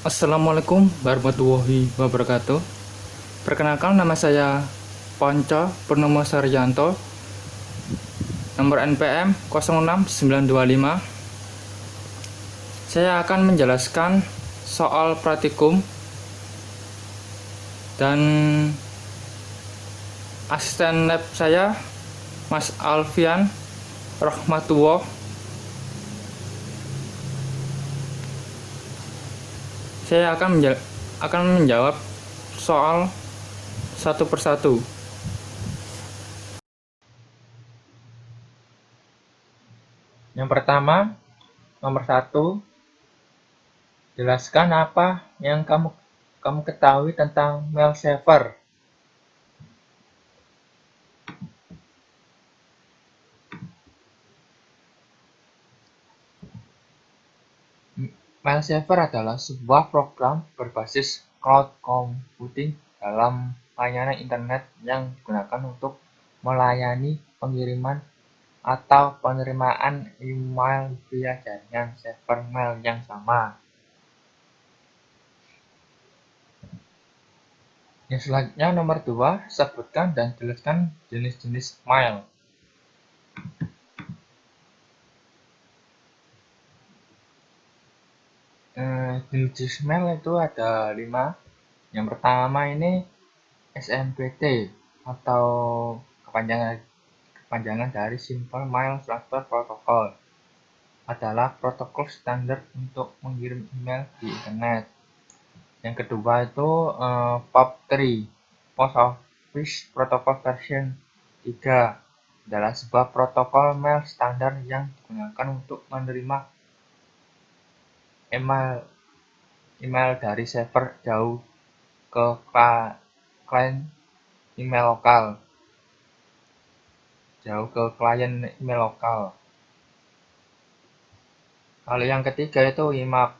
Assalamualaikum warahmatullahi wabarakatuh. Perkenalkan, nama saya Ponco Purnomo Sarjanto, nomor NPM 06925. Saya akan menjelaskan soal praktikum dan asisten lab saya, Mas Alfian Rahmatullah. Saya akan menjawab soal satu persatu. Yang pertama, nomor 1, jelaskan apa yang kamu ketahui tentang mail server. Mail server adalah sebuah program berbasis cloud computing dalam layanan internet yang digunakan untuk melayani pengiriman atau penerimaan email via jaringan server mail yang sama. Yang selanjutnya, nomor 2, sebutkan dan jelaskan jenis-jenis mail. Jenis mail itu ada 5. Yang pertama ini SMPT atau kepanjangan dari Simple Mail Transfer Protocol, adalah protokol standar untuk mengirim email di internet. Yang kedua itu POP3, Post Office Protocol version 3, adalah sebuah protokol mail standar yang digunakan untuk menerima email dari server jauh ke klien email lokal. Kalau yang ketiga itu IMAP,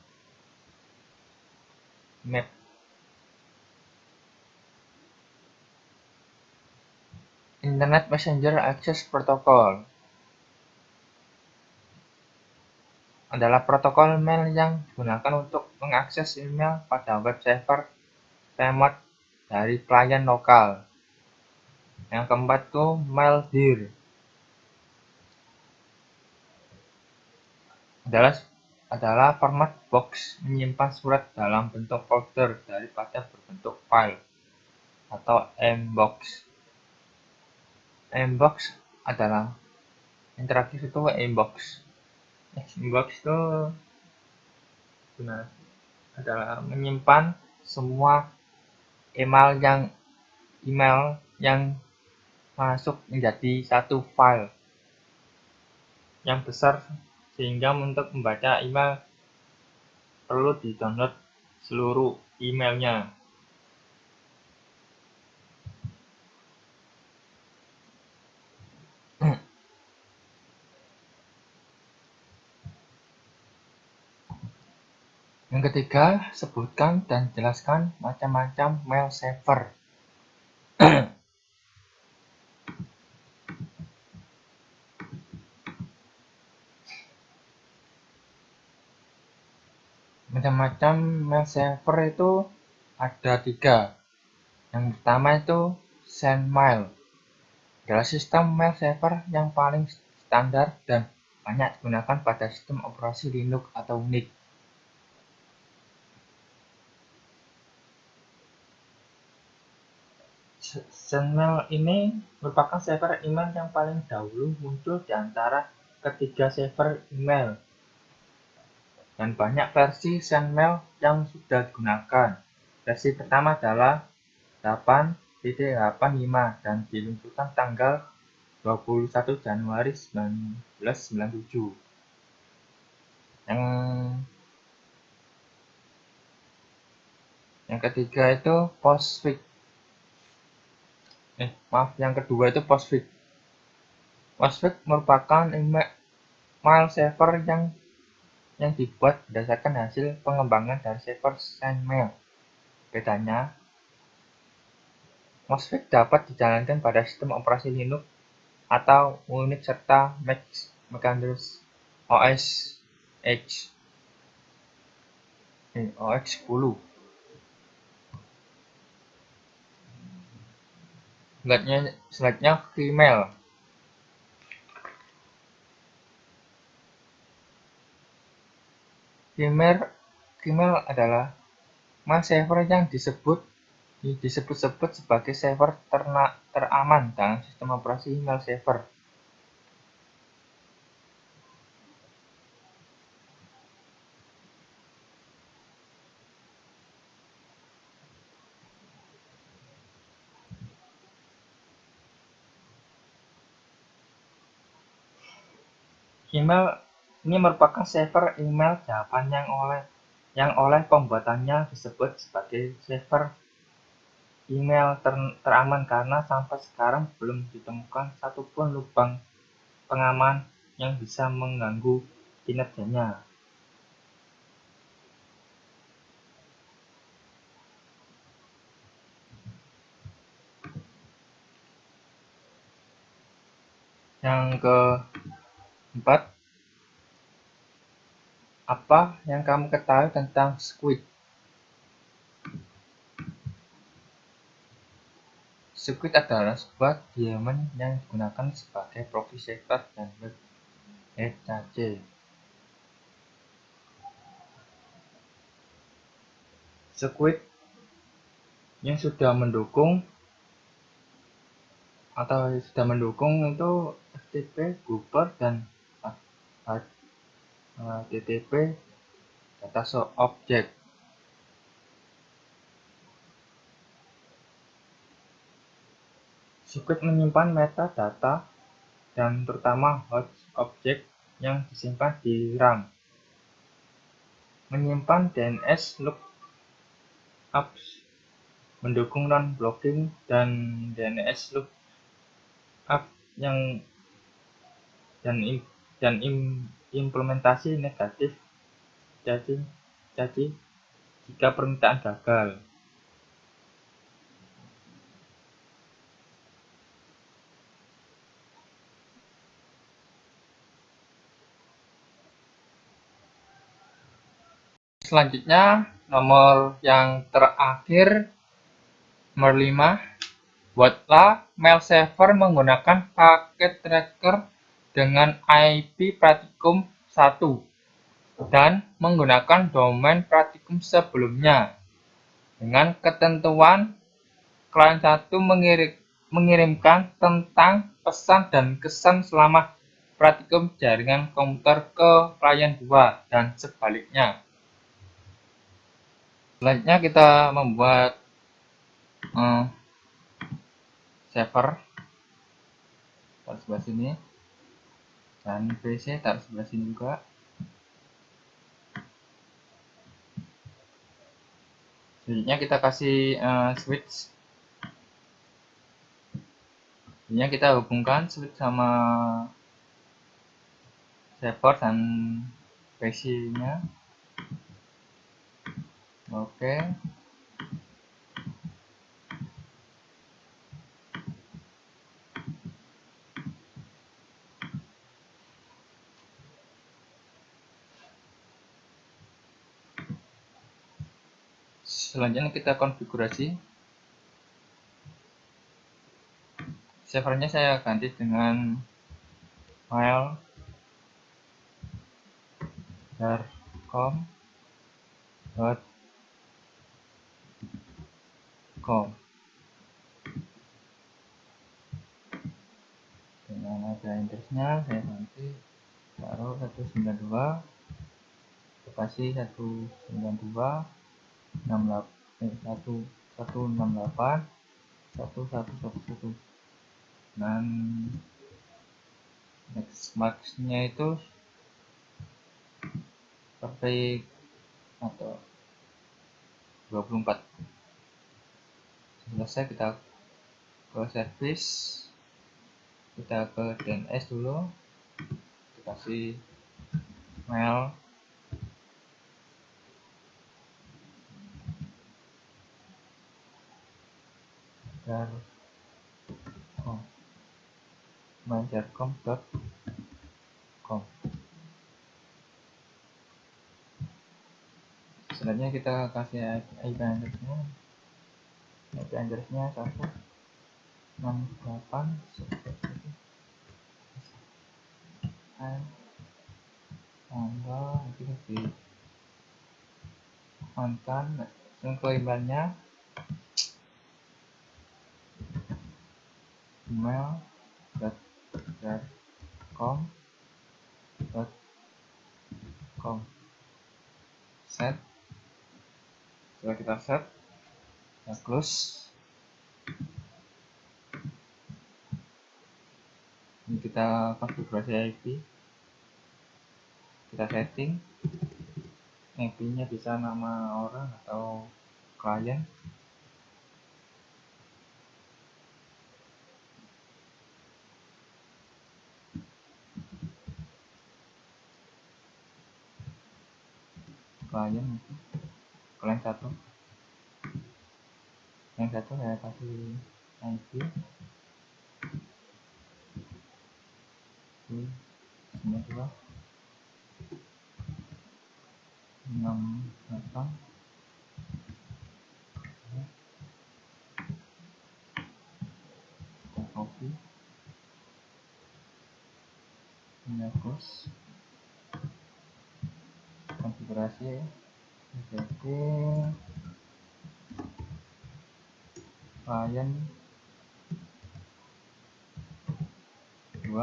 Internet Messenger Access Protocol, adalah protokol mail yang digunakan untuk mengakses email pada web server remote dari klien lokal. Yang keempat itu MailDir, adalah format box menyimpan surat dalam bentuk folder daripada berbentuk file atau mbox. Mbox adalah interaktif itu mbox. Mbox itu adalah menyimpan semua email yang masuk menjadi satu file yang besar, sehingga untuk membaca email perlu di-download seluruh emailnya. Yang ketiga, sebutkan dan jelaskan macam-macam mail server. Macam-macam mail server itu ada 3. Yang pertama itu SendMail, adalah sistem mail server yang paling standar dan banyak digunakan pada sistem operasi Linux atau Unix. SendMail ini merupakan server email yang paling dahulu muncul di antara ketiga server email, dan banyak versi SendMail yang sudah digunakan. Versi pertama adalah 8.85 dan diluncurkan tanggal 21 Januari 1997. Yang ketiga itu Postfix. Yang kedua itu Postfix. Postfix merupakan email server yang dibuat berdasarkan hasil pengembangan dari server SendMail. Bedanya, Postfix dapat dijalankan pada sistem operasi Linux atau Unix serta Macintosh OS X. OX10. Selanjutnya Gmail. Gmail adalah mail server yang disebut-sebut sebagai server teraman dalam sistem operasi email server. Gmail ini merupakan server email jawaban yang oleh pembuatannya disebut sebagai server email teraman karena sampai sekarang belum ditemukan satupun lubang pengaman yang bisa mengganggu kinerjanya. Yang keempat, apa yang kamu ketahui tentang Squid? Squid adalah sebuah daemon yang digunakan sebagai proxy server dan web HTTP. Squid yang sudah mendukung itu FTP, Buffer, dan HTTP data object. Squid menyimpan metadata dan terutama host object yang disimpan di RAM. Menyimpan DNS lookups, mendukung non-blocking dan DNS lookup dan implementasi negatif jadi jika permintaan gagal. Selanjutnya, nomor yang terakhir, nomor 5, buatlah mail server menggunakan paket tracker dengan IP Pratikum 1 dan menggunakan domain Pratikum sebelumnya. Dengan ketentuan, klien 1 mengirimkan tentang pesan dan kesan selama Pratikum jaringan komputer ke klien 2 dan sebaliknya. Selanjutnya kita membuat server, taruh sebelah sini, dan PC taruh sebelah sini juga. Selanjutnya kita kasih switch. Selanjutnya kita hubungkan switch sama server dan PC-nya. Oke. Selanjutnya kita konfigurasi. Servernya saya ganti dengan mail.com dengan ada indeksnya saya ganti taruh 192 kasih 192 168 1111 dan next marksnya itu seperti atau 24. Selesai kita ke service, kita ke DNS dulu, dikasih mail mail.com. selanjutnya kita kasih IP address-nya. IP address-nya 168 tanggal nanti di konten ke emailnya email.com set. Setelah kita set, kita close. Ini kita konfigurasi IP, kita setting IP-nya bisa nama orang atau klien. Klien satu, yang satu saya kasih IP 92 68 kita copy, hapus, konfigurasi setting klien 2,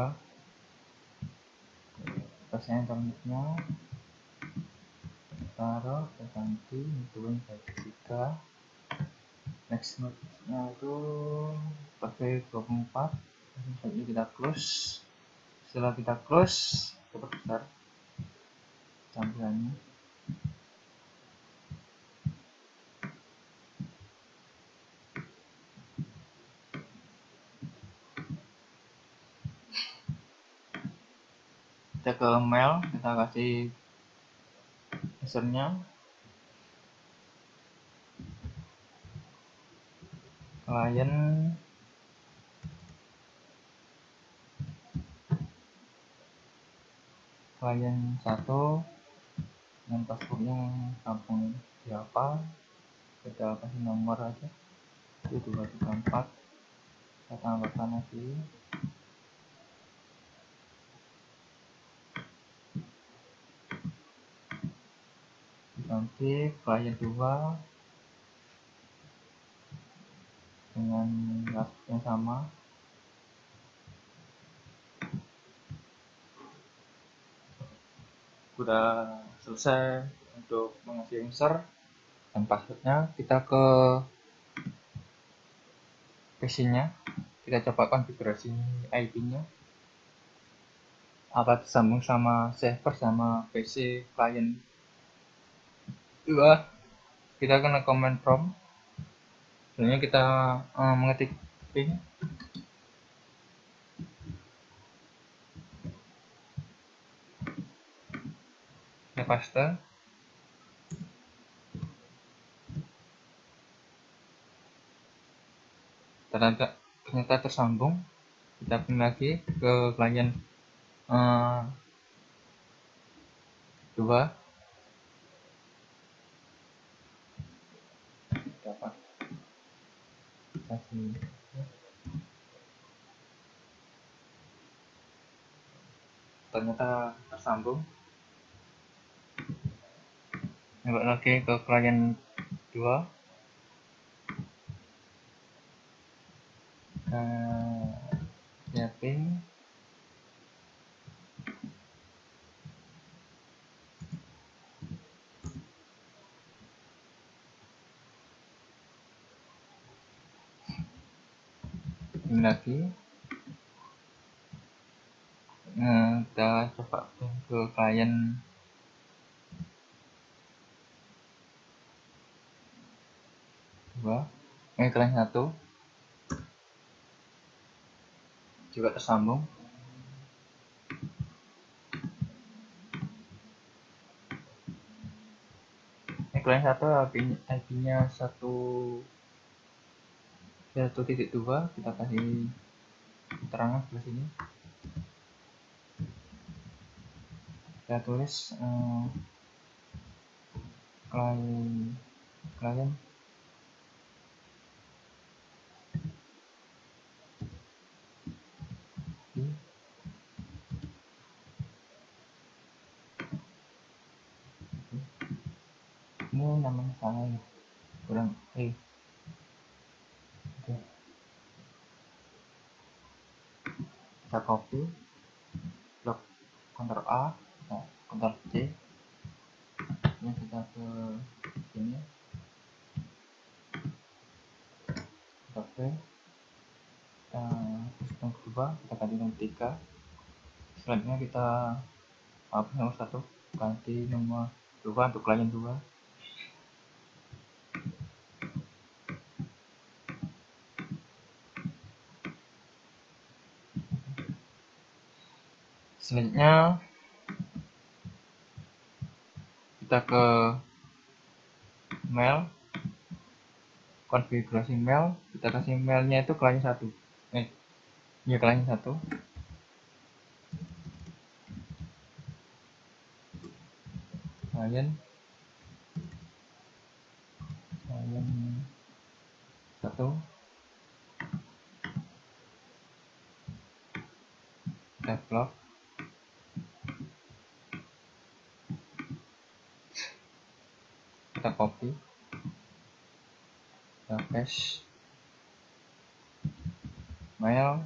terus internetnya taruh ganti itu pakai 3, next node-nya itu pakai 24. Jadi kita close. Setelah kita close, kita besar tampilannya. Kita ke mail, kita kasih usernya klien satu dengan passwordnya kampung siapa, kita kasih nomor aja itu 234, kita tambahkan lagi ganti klien 2 dengan password yang sama. Sudah selesai untuk mengisi user dan passwordnya. Kita ke PC-nya, kita coba konfigurasi IP-nya apa tersambung sama server sama PC klien 2. Kita kena command prompt, selanjutnya kita mengetik ping, kita paste, ternyata tersambung. Kita ping lagi ke klien 2, dapat kasih ternyata tersambung. Coba lagi ke klien 2, ya ping, ini lagi. Kita coba ping ke klien 2, klien 1 juga tersambung. Klien 1 IP-nya 1.2, kita kasih keterangan sebelah sini. Kita tulis klien ini namanya salah ya, kurang oke. Kita copy, blok Ctrl A, Ctrl C, ini kita ke sini, oke. Yang kedua kita ganti nomor 3, selanjutnya kita hapus nomor 1, ganti nomor 2 untuk klien 2. Selanjutnya kita ke mail, konfigurasi mail, kita kasih mailnya itu klien 1, ya klien 1. Klien 1, develop, kita copy, kita paste, mail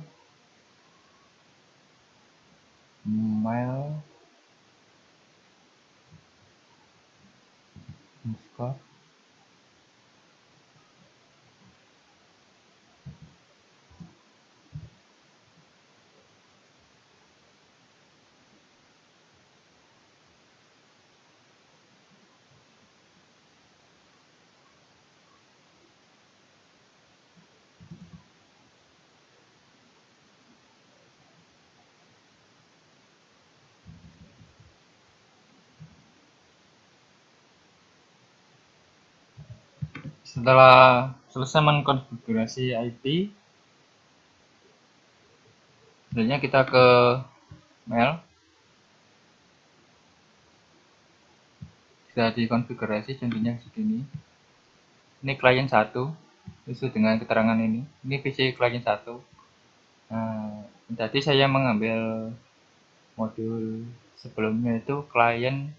underscore Setelah selesai mengkonfigurasi IP, selanjutnya kita ke mail, sudah dikonfigurasi contohnya segini. Ini klien 1 sesuai dengan keterangan ini PC klien 1. Nah, tadi saya mengambil modul sebelumnya itu klien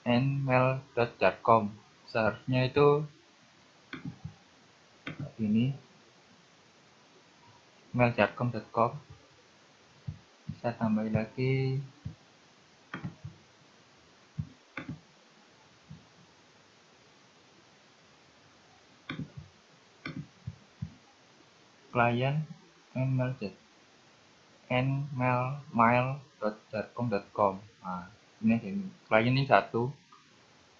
nmail.jarcom, seharusnya itu ini mail.jarcom.com. Saya tambahin lagi klien nmail.jarcom.com. Nah, ini klien ini 1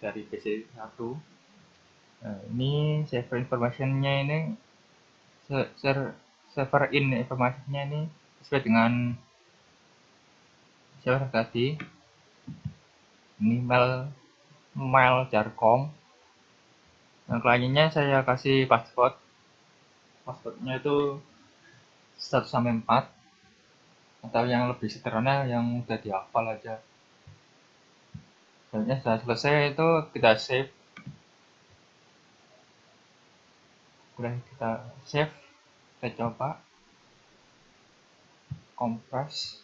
dari PC 1. Nah, ini server informationnya ini server in informasinya ini sesuai dengan server tadi. Ini mail jarcom. Nah, kliennya saya kasih passwordnya itu 1 sampai 4, atau yang lebih sederhana yang udah dihafal aja. Selanjutnya sudah selesai itu kita save. Udah kita save, kita coba compress,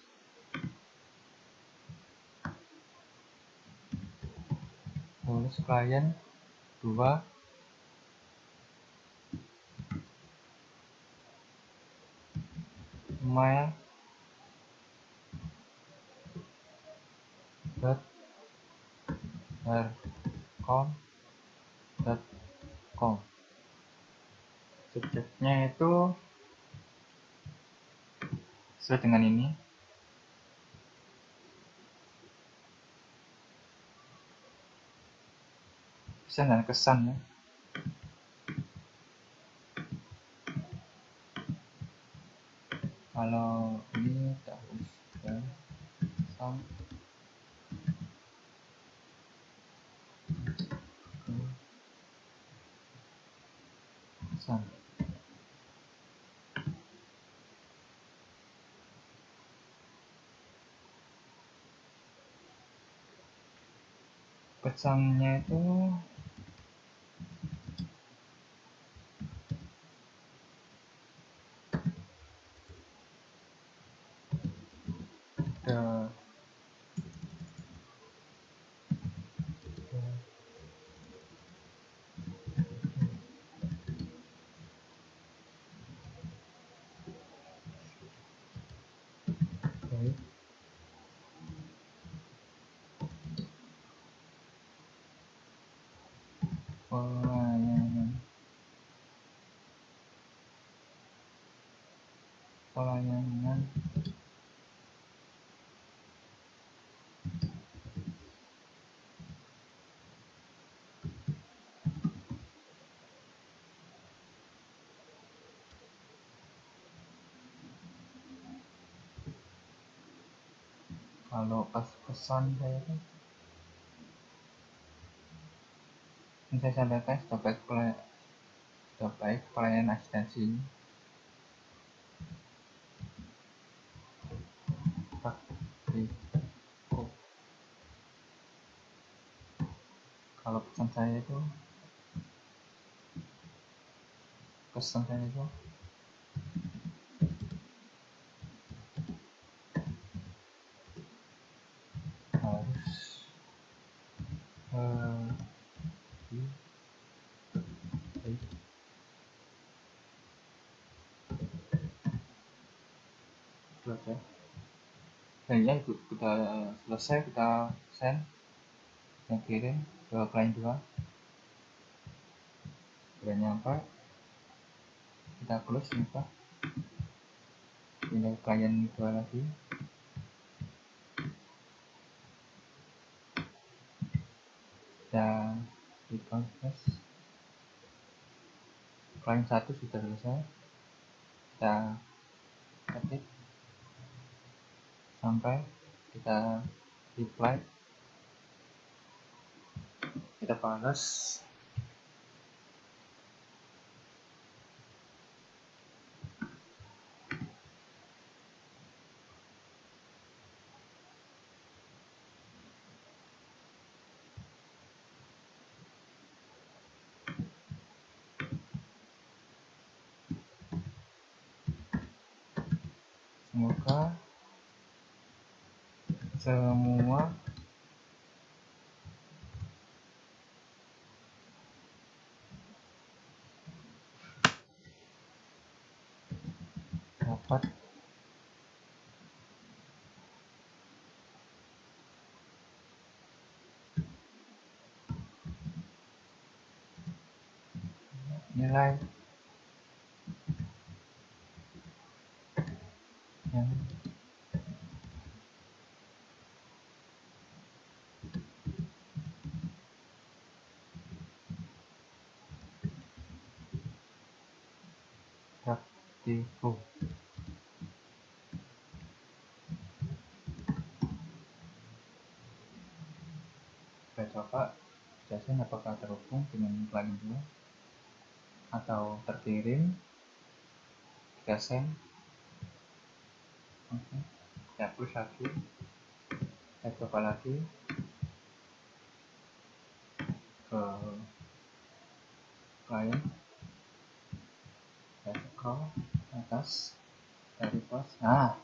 tulis klien 2, mail jarcom.com. Subjeknya itu sesuai dengan ini. Pesan dan kesan ya. Kalau ini terus dan kesan kesan. pesannya itu the baik pelayanan kalau pas pesan saya itu saya sampaikan sudah baik pelayanan asistensi praktikum. Kalau pesan saya itu harus baik. Selesai. Kayaknya itu kita selesai, kita send, kita kirim ke klien 2. Sudah nyampe, kita close juga, pindah ke klien 2 lagi, dan request klien 1 sudah selesai, kita ketik sampai kita reply, kita balas. Semoga semua dapat nilai yang praktikum. Kita coba jelasin apakah terhubung dengan klien 2 atau terkirim. Kita send. Oke. Kita push lagi, kita coba lagi ke klien, kita scroll atas dari post. Nah,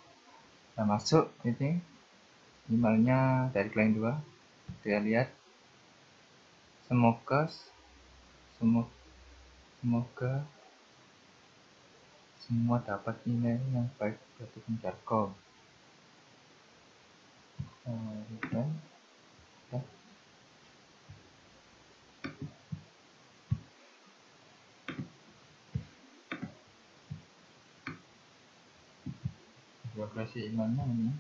sudah masuk ini emailnya dari klien 2. Kita lihat, semoga semua dapat email yang baik dari Jarko. Dan durasi emailnya ini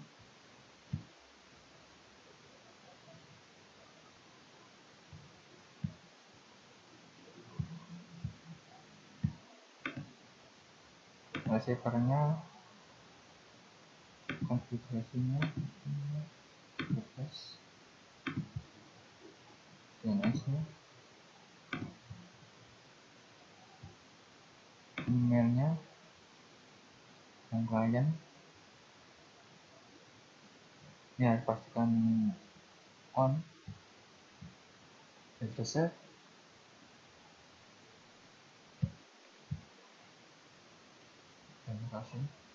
receivernya, konfigurasinya, request DNS nya, emailnya yang klien ya, pastikan on. selesai. Terima kasih.